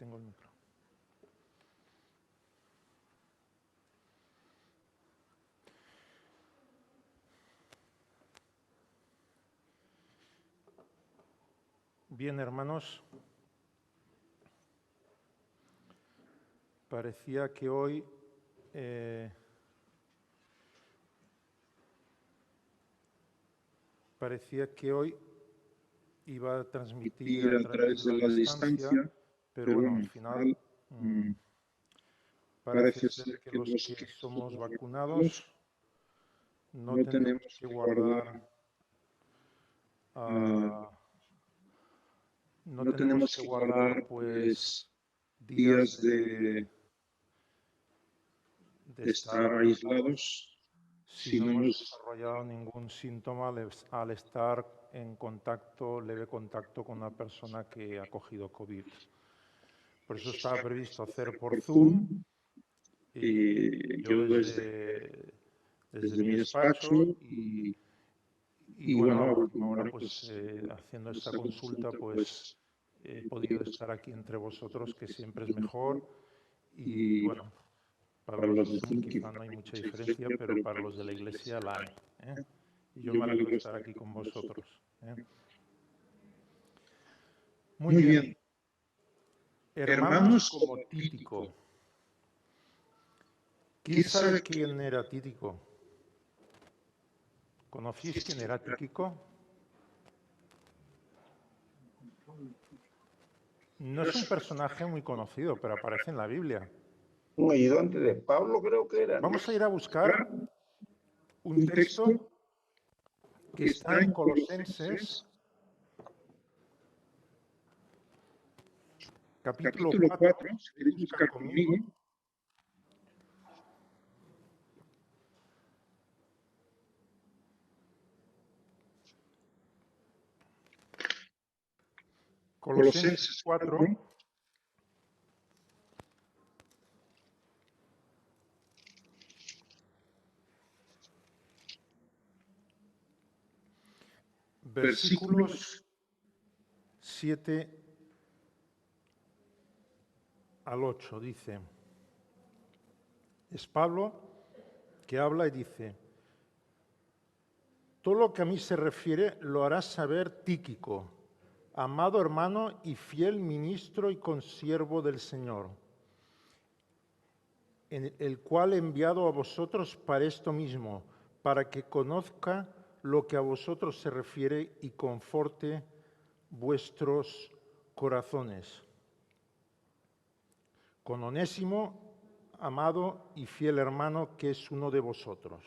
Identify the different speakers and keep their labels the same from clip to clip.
Speaker 1: tengo el micro. Bien, hermanos, parecía que hoy iba a transmitir a través de la distancia, pero bueno, al final parece ser que los que somos vacunados no tenemos que guardar pues días de estar aislados si no hemos desarrollado ningún síntoma al estar en leve contacto con una persona que ha cogido COVID. Por eso estaba previsto hacer por Zoom y yo desde mi despacho y bueno, a última hora pues haciendo esta consulta pues he podido estar aquí entre vosotros, que siempre es mejor. Y bueno, para los de Zoom quizá no hay mucha diferencia, pero para los de la Iglesia la hay, ¿eh? Y yo me alegro de estar aquí con vosotros, ¿eh? Muy bien. Hermanos como Tíquico. ¿Quién sabe quién era Tíquico? ¿Conocéis quién era Tíquico? No es un personaje muy conocido, pero aparece en la Biblia.
Speaker 2: Un ayudante de Pablo, creo que era, ¿no?
Speaker 1: Vamos a ir a buscar un texto que está en Colosenses, capítulo 4, si queréis buscar conmigo. Colosenses 4. Versículos 7 al 8 dice, es Pablo que habla y dice, todo lo que a mí se refiere lo hará saber Tíquico, amado hermano y fiel ministro y consiervo del Señor, en el cual he enviado a vosotros para esto mismo, para que conozca lo que a vosotros se refiere y conforte vuestros corazones. Con Onésimo, amado y fiel hermano, que es uno de vosotros.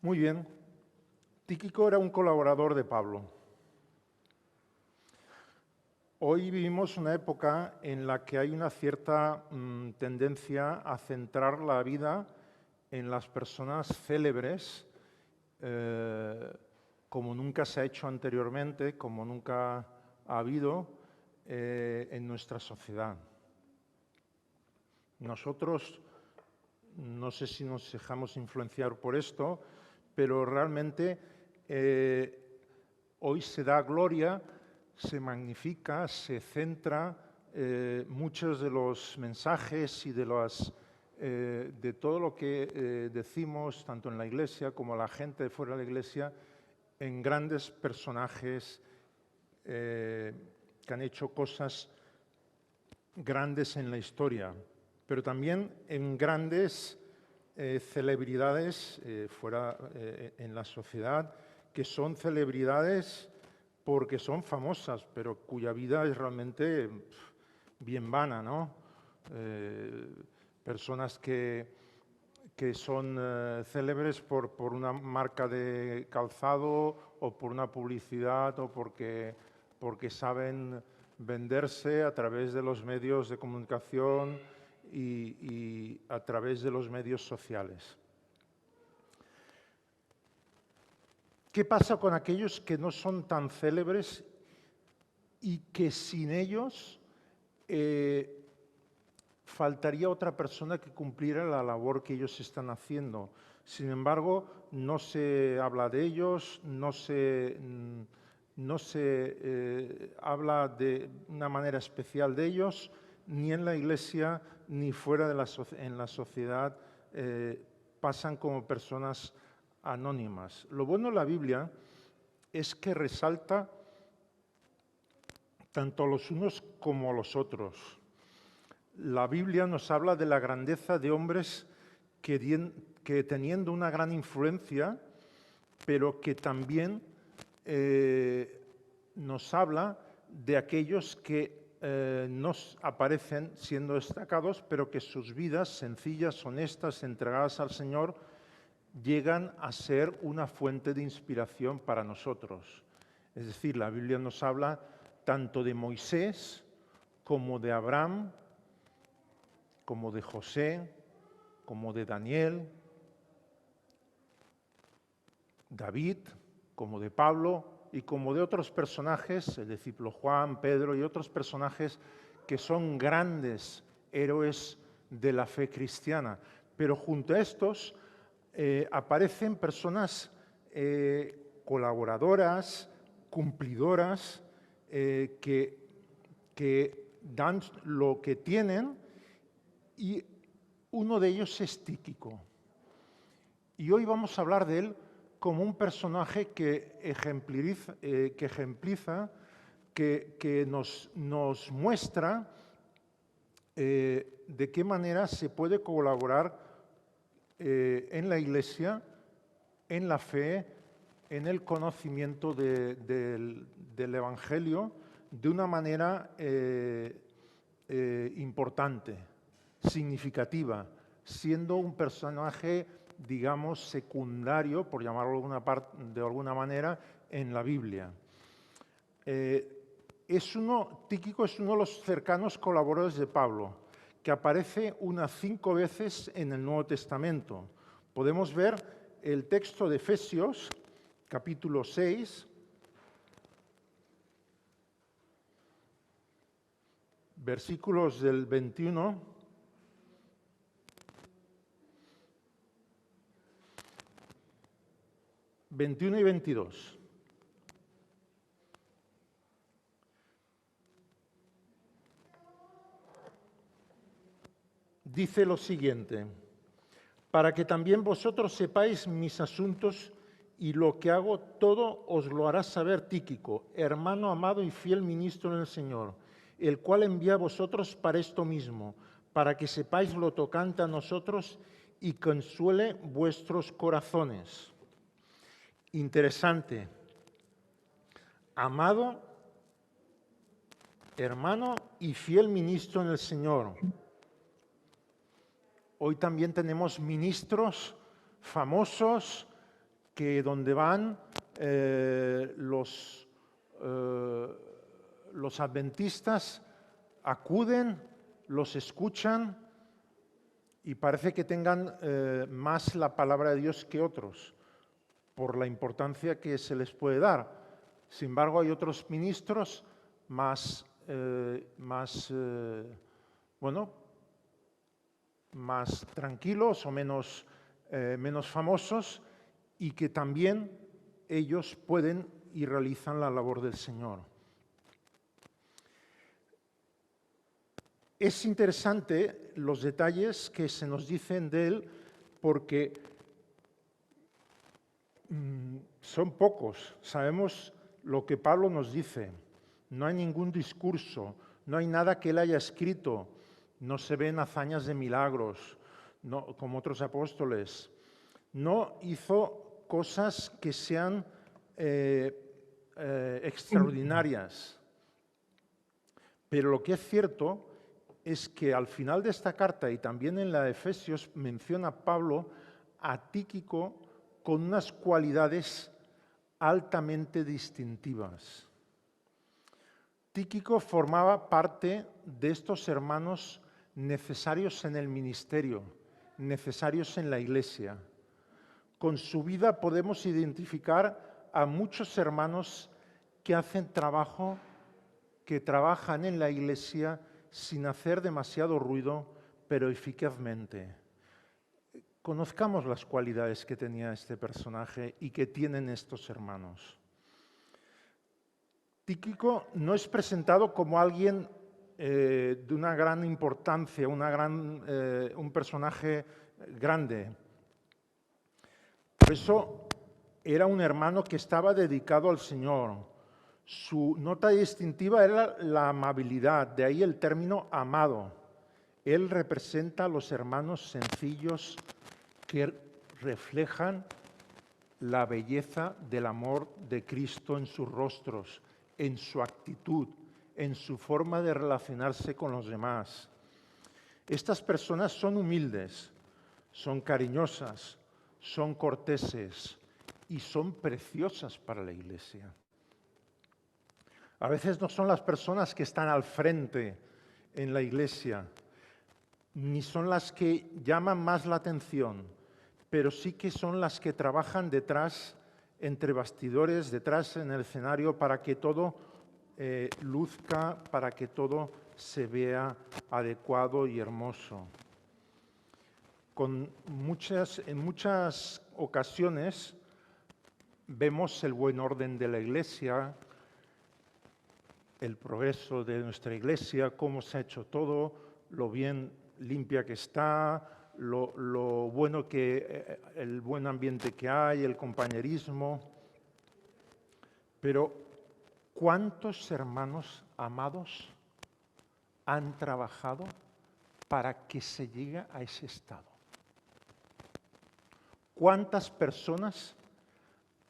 Speaker 1: Muy bien. Tíquico era un colaborador de Pablo. Hoy vivimos una época en la que hay una cierta tendencia a centrar la vida en las personas célebres, como nunca se ha hecho anteriormente, como nunca ha habido en nuestra sociedad. Nosotros, no sé si nos dejamos influenciar por esto, pero realmente hoy se da gloria, se magnifica, se centra muchos de los mensajes y de todo lo que decimos, tanto en la Iglesia como la gente de fuera de la Iglesia, en grandes personajes que han hecho cosas grandes en la historia, pero también en grandes celebridades en la sociedad, que son celebridades porque son famosas, pero cuya vida es realmente bien vana, ¿no? Personas que son célebres por una marca de calzado o por una publicidad o porque saben venderse a través de los medios de comunicación y a través de los medios sociales. ¿Qué pasa con aquellos que no son tan célebres y que sin ellos faltaría otra persona que cumpliera la labor que ellos están haciendo? Sin embargo, no se habla de ellos, no no se habla de una manera especial de ellos, ni en la Iglesia ni fuera de en la sociedad pasan como personas anónimas. Lo bueno de la Biblia es que resalta tanto a los unos como a los otros. La Biblia nos habla de la grandeza de hombres que teniendo una gran influencia, pero que también nos habla de aquellos que nos aparecen siendo destacados, pero que sus vidas sencillas, honestas, entregadas al Señor, llegan a ser una fuente de inspiración para nosotros. Es decir, la Biblia nos habla tanto de Moisés como de Abraham, como de José, como de Daniel, David, como de Pablo y como de otros personajes, el discípulo Juan, Pedro y otros personajes que son grandes héroes de la fe cristiana. Pero junto a estos aparecen personas colaboradoras, cumplidoras, que dan lo que tienen, y uno de ellos es Tíquico. Y hoy vamos a hablar de él como un personaje que ejempliza, que nos muestra de qué manera se puede colaborar en la Iglesia, en la fe, en el conocimiento del Evangelio de una manera importante, significativa, siendo un personaje, digamos, secundario, por llamarlo de alguna manera, en la Biblia. Tíquico es uno de los cercanos colaboradores de Pablo, que aparece unas 5 veces en el Nuevo Testamento. Podemos ver el texto de Efesios, capítulo 6, versículos del 21 y 22. Dice lo siguiente: para que también vosotros sepáis mis asuntos y lo que hago, todo os lo hará saber Tíquico, hermano amado y fiel ministro en el Señor, el cual envía a vosotros para esto mismo, para que sepáis lo tocante a nosotros y consuele vuestros corazones. Interesante. Amado, hermano y fiel ministro en el Señor. Hoy también tenemos ministros famosos que donde van los adventistas acuden, los escuchan y parece que tengan más la palabra de Dios que otros, por la importancia que se les puede dar. Sin embargo, hay otros ministros más tranquilos o menos famosos, y que también ellos pueden y realizan la labor del Señor. Es interesante los detalles que se nos dicen de él, porque son pocos. Sabemos lo que Pablo nos dice. No hay ningún discurso, no hay nada que él haya escrito, no se ven hazañas de milagros, no, como otros apóstoles. No hizo cosas que sean extraordinarias. Pero lo que es cierto es que al final de esta carta y también en la de Efesios menciona Pablo a Tíquico con unas cualidades altamente distintivas. Tíquico formaba parte de estos hermanos necesarios en el ministerio, necesarios en la Iglesia. Con su vida podemos identificar a muchos hermanos que hacen trabajo, que trabajan en la Iglesia sin hacer demasiado ruido, pero eficazmente. Conozcamos las cualidades que tenía este personaje y que tienen estos hermanos. Tíquico no es presentado como alguien de una gran importancia, un personaje grande. Por eso era un hermano que estaba dedicado al Señor. Su nota distintiva era la amabilidad, de ahí el término amado. Él representa a los hermanos sencillos que reflejan la belleza del amor de Cristo en sus rostros, en su actitud, en su forma de relacionarse con los demás. Estas personas son humildes, son cariñosas, son corteses y son preciosas para la Iglesia. A veces no son las personas que están al frente en la Iglesia, ni son las que llaman más la atención, pero sí que son las que trabajan detrás, entre bastidores, detrás en el escenario, para que todo luzca, para que todo se vea adecuado y hermoso. En muchas ocasiones vemos el buen orden de la Iglesia, el progreso de nuestra Iglesia, cómo se ha hecho todo, lo bien limpia que está, lo bueno el buen ambiente que hay, el compañerismo. Pero ¿cuántos hermanos amados han trabajado para que se llegue a ese estado? ¿Cuántas personas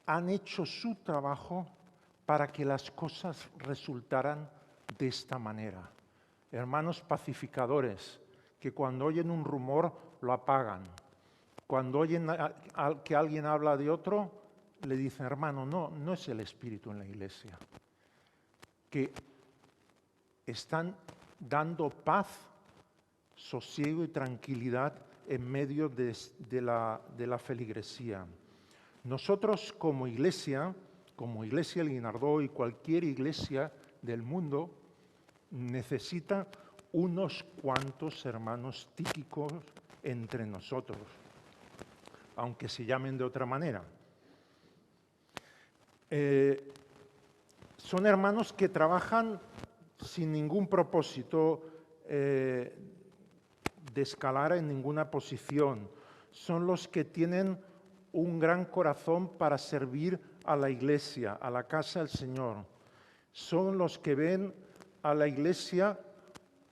Speaker 1: han hecho su trabajo para que las cosas resultaran de esta manera? Hermanos pacificadores, que cuando oyen un rumor lo apagan. Cuando oyen que alguien habla de otro, le dicen, hermano, no es el espíritu en la Iglesia. Que están dando paz, sosiego y tranquilidad en medio de la feligresía. Nosotros como Iglesia El Guinardó y cualquier iglesia del mundo, necesita unos cuantos hermanos tíquicos entre nosotros, aunque se llamen de otra manera. Son hermanos que trabajan sin ningún propósito de escalar en ninguna posición. Son los que tienen un gran corazón para servir a la Iglesia, a la casa del Señor. Son los que ven a la Iglesia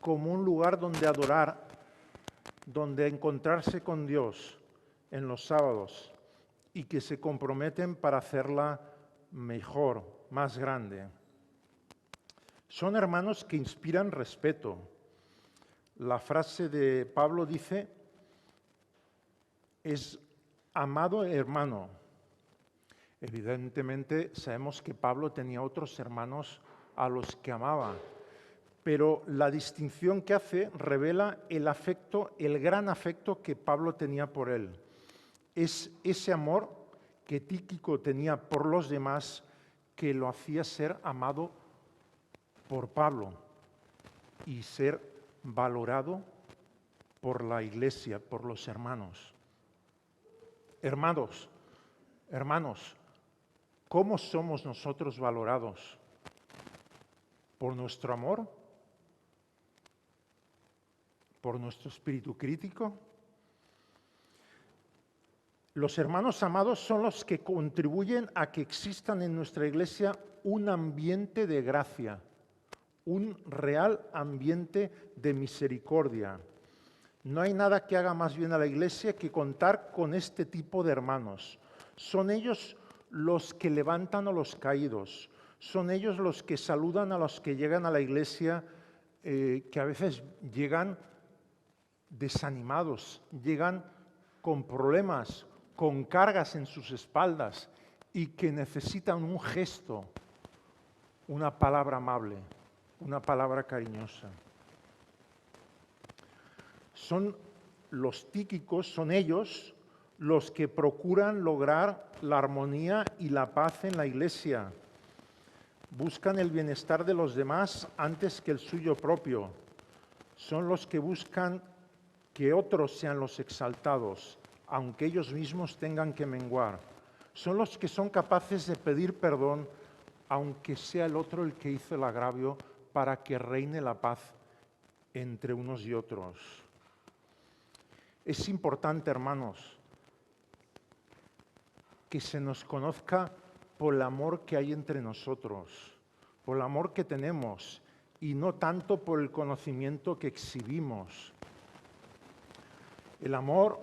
Speaker 1: como un lugar donde adorar, donde encontrarse con Dios en los sábados y que se comprometen para hacerla mejor, más grande. Son hermanos que inspiran respeto. La frase de Pablo dice, es amado hermano. Evidentemente sabemos que Pablo tenía otros hermanos a los que amaba, pero la distinción que hace revela el afecto, el gran afecto que Pablo tenía por él. Es ese amor que Tíquico tenía por los demás que lo hacía ser amado por Pablo y ser valorado por la Iglesia, por los hermanos. Hermanos, ¿cómo somos nosotros valorados? ¿Por nuestro amor? ¿Por nuestro espíritu crítico? Los hermanos amados son los que contribuyen a que existan en nuestra Iglesia un ambiente de gracia, un real ambiente de misericordia. No hay nada que haga más bien a la Iglesia que contar con este tipo de hermanos. Son ellos los que levantan a los caídos, son ellos los que saludan a los que llegan a la Iglesia, que a veces llegan desanimados, llegan con problemas, con cargas en sus espaldas y que necesitan un gesto, una palabra amable, una palabra cariñosa. Son los tíquicos, son ellos los que procuran lograr la armonía y la paz en la Iglesia. Buscan el bienestar de los demás antes que el suyo propio. Son los que buscan que otros sean los exaltados, aunque ellos mismos tengan que menguar. Son los que son capaces de pedir perdón aunque sea el otro el que hizo el agravio, para que reine la paz entre unos y otros. Es importante, hermanos, que se nos conozca por el amor que hay entre nosotros, por el amor que tenemos, y no tanto por el conocimiento que exhibimos. El amor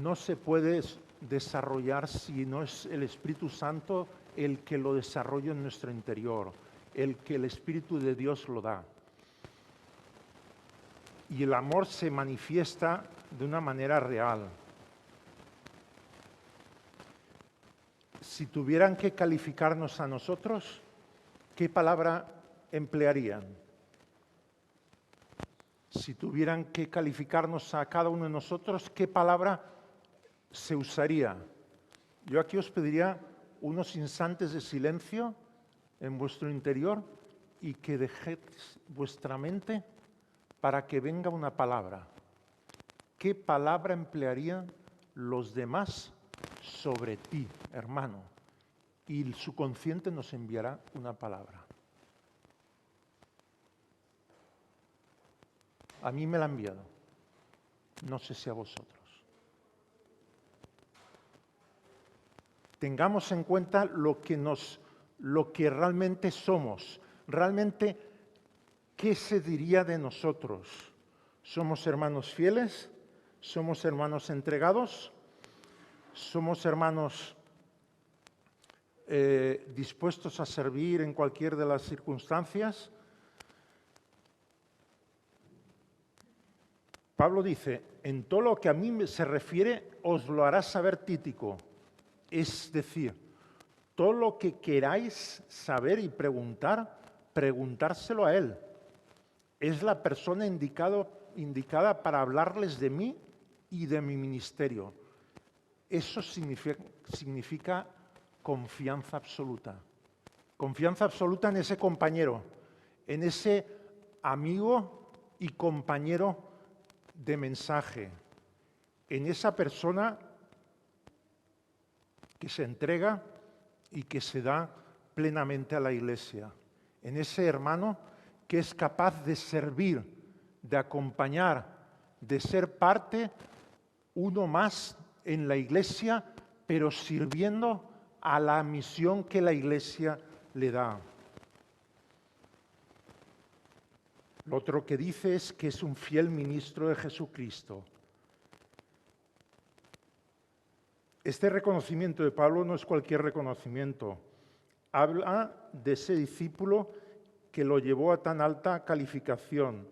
Speaker 1: no se puede desarrollar si no es el Espíritu Santo el que lo desarrolla en nuestro interior, el que el Espíritu de Dios lo da. Y el amor se manifiesta de una manera real. Si tuvieran que calificarnos a nosotros, ¿qué palabra emplearían? Si tuvieran que calificarnos a cada uno de nosotros, ¿qué palabra se usaría? Yo aquí os pediría unos instantes de silencio en vuestro interior y que dejéis vuestra mente para que venga una palabra. ¿Qué palabra emplearían los demás sobre ti, hermano? Y su consciente nos enviará una palabra. A mí me la ha enviado. No sé si a vosotros. Tengamos en cuenta lo que realmente somos. Realmente, ¿qué se diría de nosotros? ¿Somos hermanos fieles? ¿Somos hermanos entregados? ¿Somos hermanos dispuestos a servir en cualquier de las circunstancias? Pablo dice, en todo lo que a mí se refiere, os lo hará saber Tíquico. Es decir, todo lo que queráis saber y preguntar, preguntárselo a él. Es la persona indicada para hablarles de mí y de mi ministerio. Eso significa confianza absoluta. Confianza absoluta en ese compañero, en ese amigo y compañero de mensaje, en esa persona que se entrega y que se da plenamente a la Iglesia, en ese hermano que es capaz de servir, de acompañar, de ser parte, uno más en la Iglesia, pero sirviendo a la misión que la Iglesia le da. Lo otro que dice es que es un fiel ministro de Jesucristo. Este reconocimiento de Pablo no es cualquier reconocimiento. Habla de ese discípulo que lo llevó a tan alta calificación.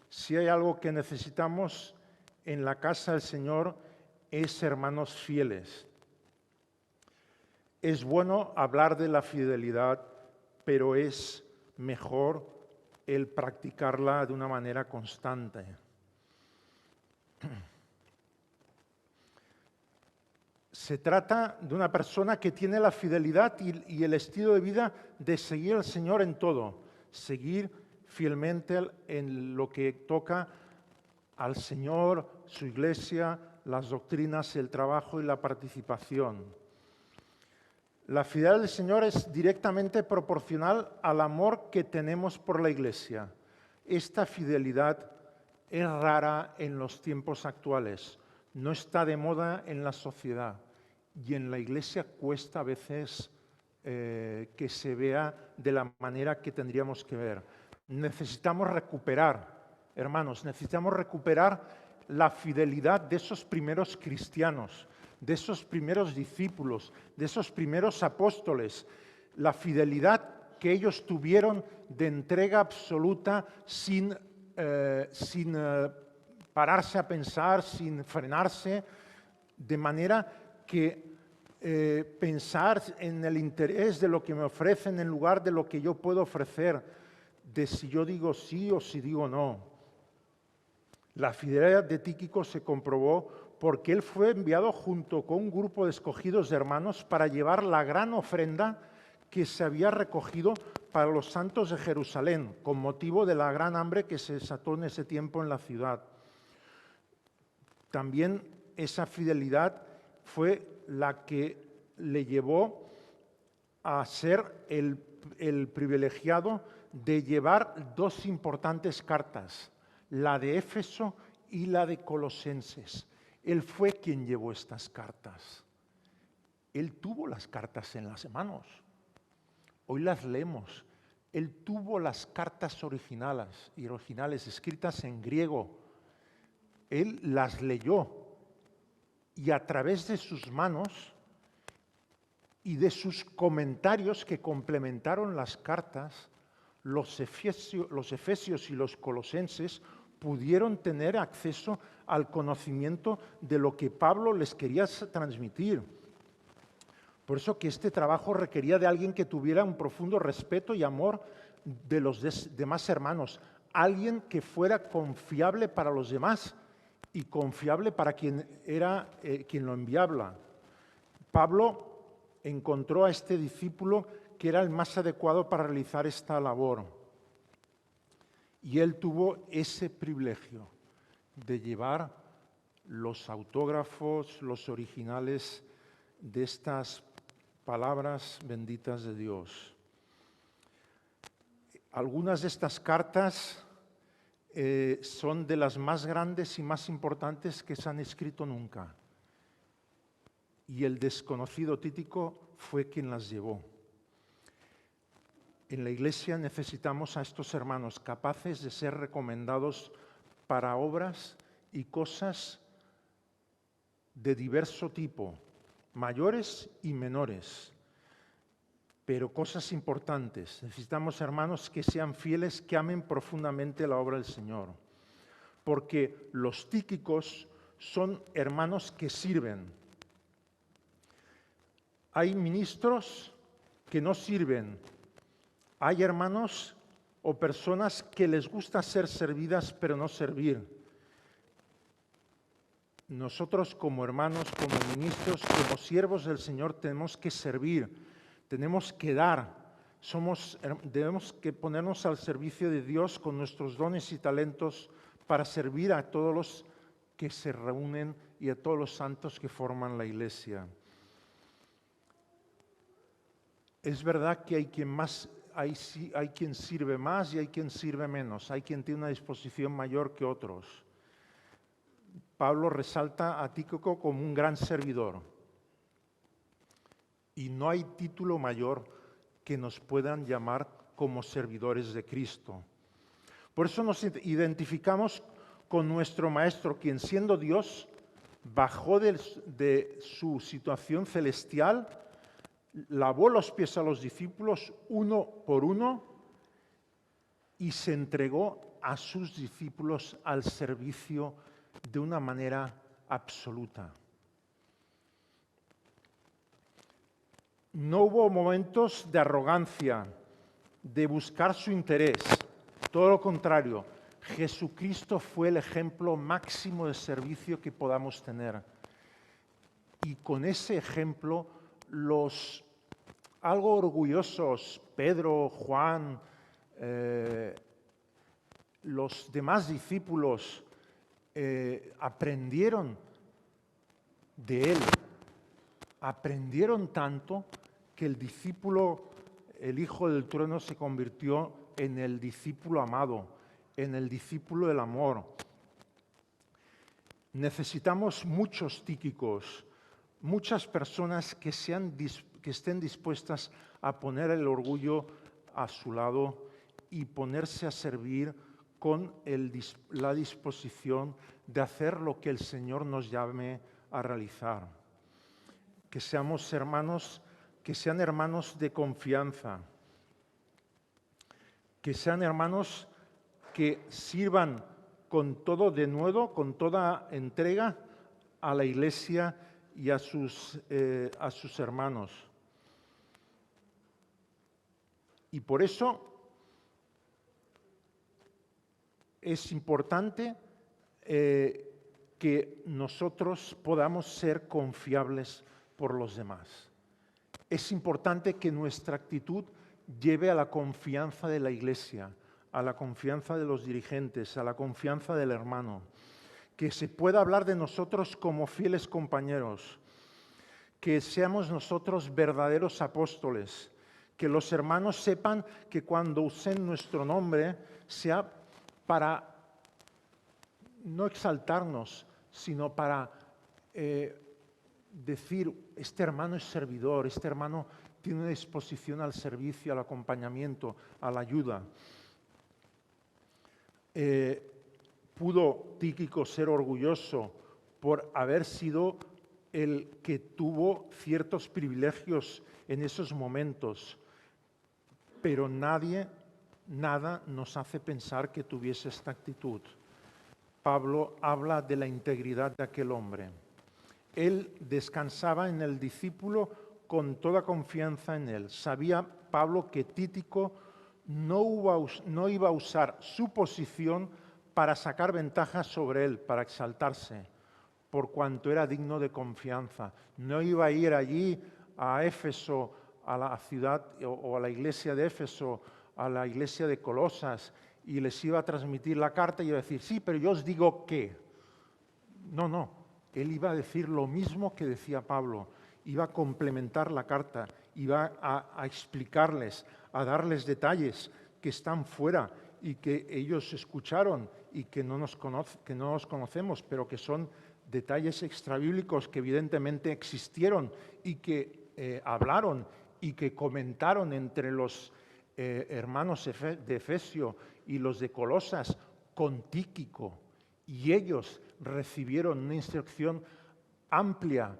Speaker 1: Si hay algo que necesitamos en la casa del Señor es hermanos fieles. Es bueno hablar de la fidelidad, pero es mejor el practicarla de una manera constante. Se trata de una persona que tiene la fidelidad y el estilo de vida de seguir al Señor en todo, seguir fielmente en lo que toca al Señor, su Iglesia, las doctrinas, el trabajo y la participación. La fidelidad del Señor es directamente proporcional al amor que tenemos por la Iglesia. Esta fidelidad es rara en los tiempos actuales, no está de moda en la sociedad y en la Iglesia cuesta a veces que se vea de la manera que tendríamos que ver. Necesitamos recuperar, hermanos, necesitamos recuperar la fidelidad de esos primeros cristianos, de esos primeros discípulos, de esos primeros apóstoles, la fidelidad que ellos tuvieron de entrega absoluta sin pararse a pensar, sin frenarse, de manera que pensar en el interés de lo que me ofrecen en lugar de lo que yo puedo ofrecer, de si yo digo sí o si digo no. La fidelidad de Tíquico se comprobó porque él fue enviado junto con un grupo de escogidos de hermanos para llevar la gran ofrenda que se había recogido para los santos de Jerusalén, con motivo de la gran hambre que se desató en ese tiempo en la ciudad. También esa fidelidad fue la que le llevó a ser el privilegiado de llevar dos importantes cartas, la de Éfeso y la de Colosenses. Él fue quien llevó estas cartas. Él tuvo las cartas en las manos. Hoy las leemos. Él tuvo las cartas originales escritas en griego. Él las leyó y a través de sus manos y de sus comentarios que complementaron las cartas, los efesios y los colosenses pudieron tener acceso al conocimiento de lo que Pablo les quería transmitir. Por eso que este trabajo requería de alguien que tuviera un profundo respeto y amor de los demás hermanos, alguien que fuera confiable para los demás y confiable para quien era quien lo enviaba. Pablo encontró a este discípulo que era el más adecuado para realizar esta labor. Y él tuvo ese privilegio de llevar los autógrafos, los originales de estas palabras benditas de Dios. Algunas de estas cartas son de las más grandes y más importantes que se han escrito nunca. Y el desconocido Tíquico fue quien las llevó. En la Iglesia necesitamos a estos hermanos capaces de ser recomendados para obras y cosas de diverso tipo, mayores y menores, pero cosas importantes. Necesitamos hermanos que sean fieles, que amen profundamente la obra del Señor, porque los tíquicos son hermanos que sirven. Hay ministros que no sirven. Hay hermanos o personas que les gusta ser servidas, pero no servir. Nosotros como hermanos, como ministros, como siervos del Señor, tenemos que servir, tenemos que dar. Debemos que ponernos al servicio de Dios con nuestros dones y talentos para servir a todos los que se reúnen y a todos los santos que forman la Iglesia. Es verdad que hay quien sirve más y hay quien sirve menos, hay quien tiene una disposición mayor que otros. Pablo resalta a Tíquico como un gran servidor. Y no hay título mayor que nos puedan llamar como servidores de Cristo. Por eso nos identificamos con nuestro Maestro, quien siendo Dios, bajó de su situación celestial, lavó los pies a los discípulos uno por uno y se entregó a sus discípulos al servicio de una manera absoluta. No hubo momentos de arrogancia, de buscar su interés. Todo lo contrario, Jesucristo fue el ejemplo máximo de servicio que podamos tener. Y con ese ejemplo, los algo orgullosos, Pedro, Juan, los demás discípulos, aprendieron de él. Aprendieron tanto que el discípulo, el Hijo del Trueno, se convirtió en el discípulo amado, en el discípulo del amor. Necesitamos muchos Tíquicos, muchas personas que estén dispuestas a poner el orgullo a su lado y ponerse a servir con la disposición de hacer lo que el Señor nos llame a realizar. Que seamos hermanos, que sean hermanos de confianza, que sean hermanos que sirvan con todo denuedo, con toda entrega a la Iglesia y a sus hermanos. Y por eso es importante que nosotros podamos ser confiables por los demás. Es importante que nuestra actitud lleve a la confianza de la Iglesia, a la confianza de los dirigentes, a la confianza del hermano, que se pueda hablar de nosotros como fieles compañeros, que seamos nosotros verdaderos apóstoles, Que los hermanos sepan que cuando usen nuestro nombre sea para no exaltarnos, sino para decir, este hermano es servidor, este hermano tiene una disposición al servicio, al acompañamiento, a la ayuda. ¿Pudo Tíquico ser orgulloso por haber sido el que tuvo ciertos privilegios en esos momentos? Pero nada nos hace pensar que tuviese esta actitud. Pablo habla de la integridad de aquel hombre. Él descansaba en el discípulo con toda confianza en él. Sabía Pablo que Tíquico no iba a usar su posición para sacar ventaja sobre él, para exaltarse, por cuanto era digno de confianza. No iba a ir allí a Éfeso, a la ciudad o a la iglesia de Éfeso, a la iglesia de Colosas, y les iba a transmitir la carta y iba a decir, sí, pero yo os digo que. No. Él iba a decir lo mismo que decía Pablo. Iba a complementar la carta, iba a explicarles, a darles detalles que están fuera y que ellos escucharon y que no nos conocemos, pero que son detalles extrabíblicos que evidentemente existieron y que hablaron y que comentaron entre los hermanos de Efesio y los de Colosas con Tíquico. Y ellos recibieron una instrucción amplia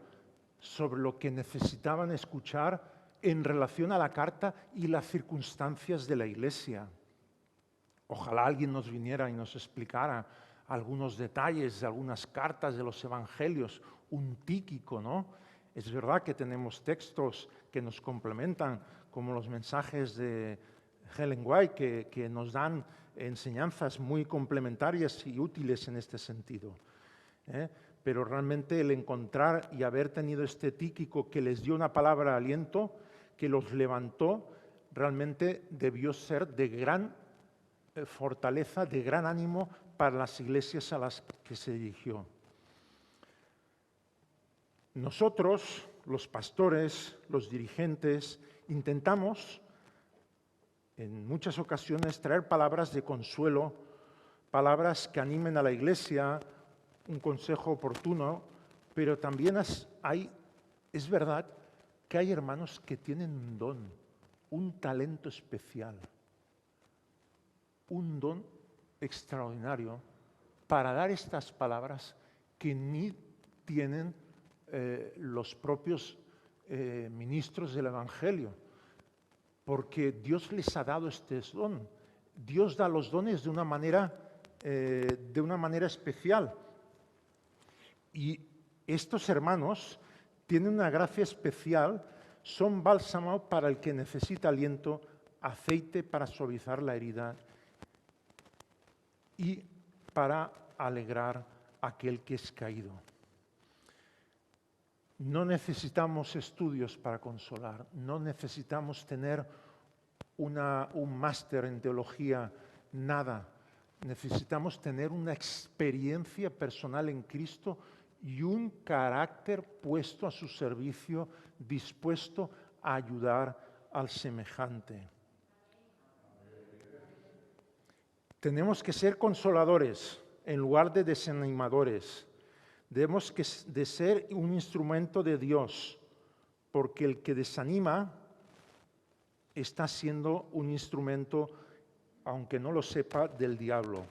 Speaker 1: sobre lo que necesitaban escuchar en relación a la carta y las circunstancias de la iglesia. Ojalá alguien nos viniera y nos explicara algunos detalles de algunas cartas de los evangelios, un Tíquico, ¿no? Es verdad que tenemos textos que nos complementan, como los mensajes de Ellen White, que nos dan enseñanzas muy complementarias y útiles en este sentido. Pero realmente el encontrar y haber tenido este Tíquico que les dio una palabra de aliento, que los levantó, realmente debió ser de gran fortaleza, de gran ánimo para las iglesias a las que se dirigió. Nosotros, los pastores, los dirigentes, intentamos en muchas ocasiones traer palabras de consuelo, palabras que animen a la iglesia, un consejo oportuno, pero también es verdad que hay hermanos que tienen un don, un talento especial, un don extraordinario para dar estas palabras que ni tienen los propios ministros del Evangelio, porque Dios les ha dado este don. Dios da los dones de una manera especial. Y estos hermanos tienen una gracia especial, son bálsamo para el que necesita aliento, aceite para suavizar la herida y para alegrar a aquel que es caído. No necesitamos estudios para consolar, no necesitamos tener un máster en teología, nada. Necesitamos tener una experiencia personal en Cristo y un carácter puesto a su servicio, dispuesto a ayudar al semejante. Tenemos que ser consoladores en lugar de desanimadores. Debemos de ser un instrumento de Dios, porque el que desanima está siendo un instrumento, aunque no lo sepa, del diablo.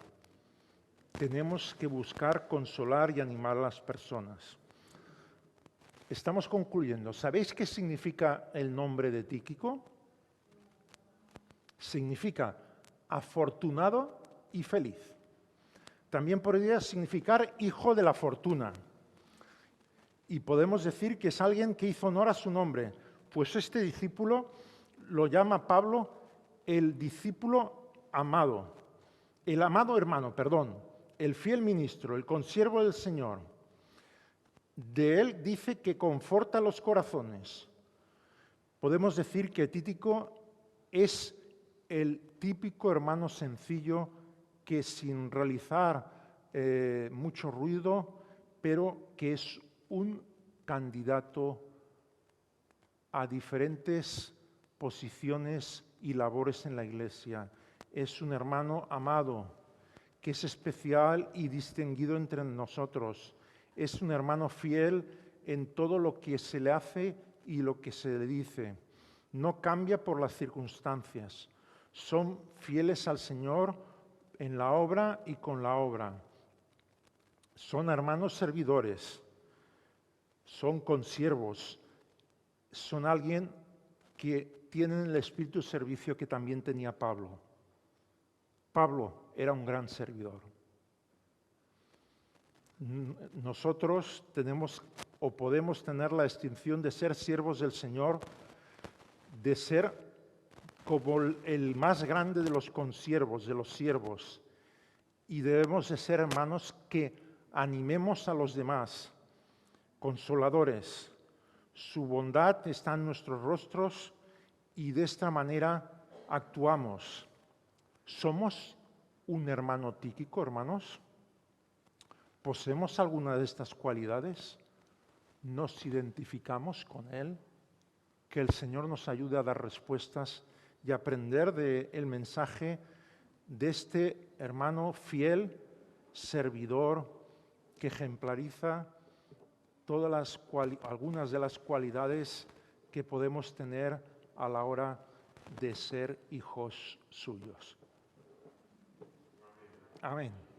Speaker 1: Tenemos que buscar consolar y animar a las personas. Estamos concluyendo. ¿Sabéis qué significa el nombre de Tíquico? Significa afortunado y feliz. También podría significar hijo de la fortuna. Y podemos decir que es alguien que hizo honor a su nombre, pues este discípulo lo llama Pablo el discípulo amado, el amado hermano, el fiel ministro, el consiervo del Señor. De él dice que conforta los corazones. Podemos decir que Tíquico es el típico hermano sencillo que sin realizar mucho ruido, pero que es un candidato a diferentes posiciones y labores en la Iglesia. Es un hermano amado, que es especial y distinguido entre nosotros. Es un hermano fiel en todo lo que se le hace y lo que se le dice. No cambia por las circunstancias. Son fieles al Señor en la obra y con la obra. Son hermanos servidores. Son consiervos. Son alguien que tienen el espíritu de servicio que también tenía Pablo. Pablo era un gran servidor. Nosotros tenemos o podemos tener la distinción de ser siervos del Señor, de ser como el más grande de los consiervos, de los siervos. Y debemos de ser hermanos que animemos a los demás, consoladores. Su bondad está en nuestros rostros y de esta manera actuamos. ¿Somos un hermano Tíquico, hermanos? ¿Poseemos alguna de estas cualidades? ¿Nos identificamos con él? Que el Señor nos ayude a dar respuestas y aprender del mensaje de este hermano fiel, servidor, que ejemplariza algunas de las cualidades que podemos tener a la hora de ser hijos suyos. Amén.